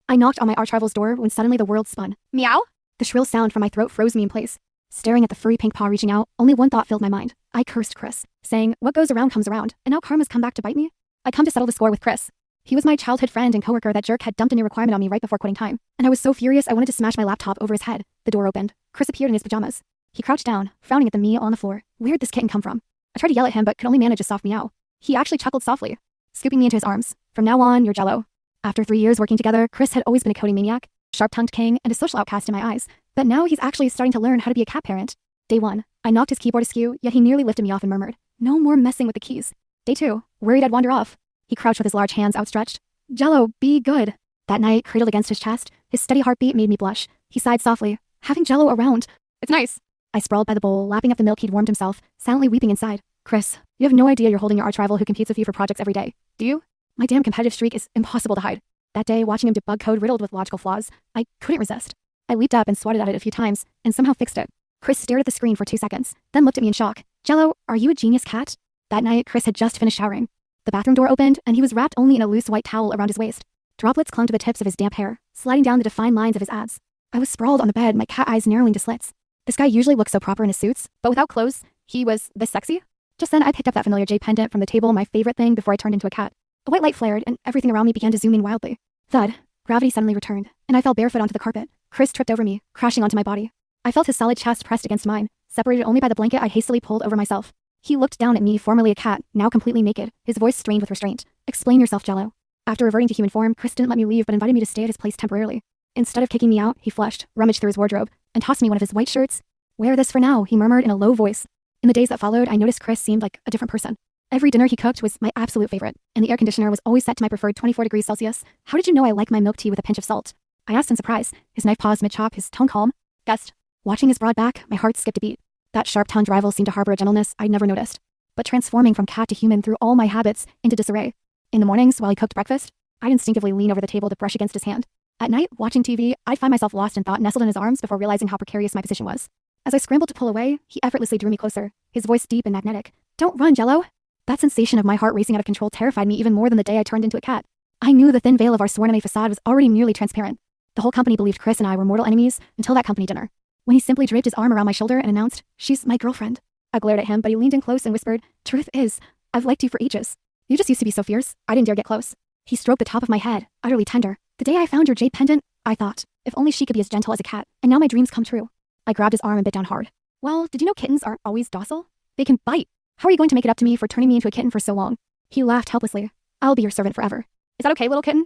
I knocked on my arch-rival's door when suddenly the world spun. Meow? The shrill sound from my throat froze me in place. Staring at the furry pink paw reaching out, only one thought filled my mind. I cursed Chris, saying, what goes around comes around, and now karma's come back to bite me? I'd come to settle the score with Chris. He was my childhood friend and coworker that jerk had dumped a new requirement on me right before quitting time, and I was so furious I wanted to smash my laptop over his head. The door opened. Chris appeared in his pajamas. He crouched down, frowning at the me on the floor. Where'd this kitten come from? I tried to yell at him but could only manage a soft meow. He actually chuckled softly, scooping me into his arms. From now on, you're Jello. After 3 years working together, Chris had always been a coding maniac, sharp-tongued king, and a social outcast in my eyes, but now he's actually starting to learn how to be a cat parent. Day 1, I knocked his keyboard askew, yet he nearly lifted me off and murmured, no more messing with the keys. Day 2, worried I'd wander off. He crouched with his large hands outstretched. Jello, be good. That night, cradled against his chest, his steady heartbeat made me blush. He sighed softly, having Jello around. It's nice. I sprawled by the bowl, lapping up the milk he'd warmed himself, silently weeping inside. Chris, you have no idea you're holding your arch-rival who competes with you for projects every day, do you? My damn competitive streak is impossible to hide. That day, watching him debug code riddled with logical flaws, I couldn't resist. I leaped up and swatted at it a few times, and somehow fixed it. Chris stared at the screen for 2 seconds, then looked at me in shock. Jello, are you a genius cat? That night, Chris had just finished showering. The bathroom door opened, and he was wrapped only in a loose white towel around his waist. Droplets clung to the tips of his damp hair, sliding down the defined lines of his abs. I was sprawled on the bed, my cat eyes narrowing to slits. This guy usually looks so proper in his suits, but without clothes, he was this sexy? Just then, I picked up that familiar jade pendant from the table, my favorite thing before I turned into a cat. A white light flared, and everything around me began to zoom in wildly. Thud. Gravity suddenly returned, and I fell barefoot onto the carpet. Chris tripped over me, crashing onto my body. I felt his solid chest pressed against mine, separated only by the blanket I hastily pulled over myself. He looked down at me, formerly a cat, now completely naked, his voice strained with restraint. Explain yourself, Jello. After reverting to human form, Chris didn't let me leave but invited me to stay at his place temporarily. Instead of kicking me out, he flushed, rummaged through his wardrobe, and tossed me one of his white shirts. Wear this for now, he murmured in a low voice. In the days that followed, I noticed Chris seemed like a different person. Every dinner he cooked was my absolute favorite, and the air conditioner was always set to my preferred 24 degrees Celsius. How did you know I like my milk tea with a pinch of salt? I asked in surprise, his knife paused mid-chop, his tone calm. Guessed. Watching his broad back, my heart skipped a beat. That sharp-tongued rival seemed to harbor a gentleness I'd never noticed, but transforming from cat to human threw all my habits into disarray. In the mornings, while he cooked breakfast, I'd instinctively lean over the table to brush against his hand. At night, watching TV, I'd find myself lost in thought, nestled in his arms before realizing how precarious my position was. As I scrambled to pull away, he effortlessly drew me closer, his voice deep and magnetic. Don't run, Jello. That sensation of my heart racing out of control terrified me even more than the day I turned into a cat. I knew the thin veil of our sworn enemy facade was already nearly transparent. The whole company believed Chris and I were mortal enemies until that company dinner, when he simply draped his arm around my shoulder and announced, she's my girlfriend. I glared at him, but he leaned in close and whispered, truth is, I've liked you for ages. You just used to be so fierce, I didn't dare get close. He stroked the top of my head, utterly tender. The day I found your jade pendant, I thought, if only she could be as gentle as a cat, and now my dreams come true. I grabbed his arm and bit down hard. Well, did you know kittens aren't always docile? They can bite. How are you going to make it up to me for turning me into a kitten for so long? He laughed helplessly. I'll be your servant forever. Is that okay, little kitten?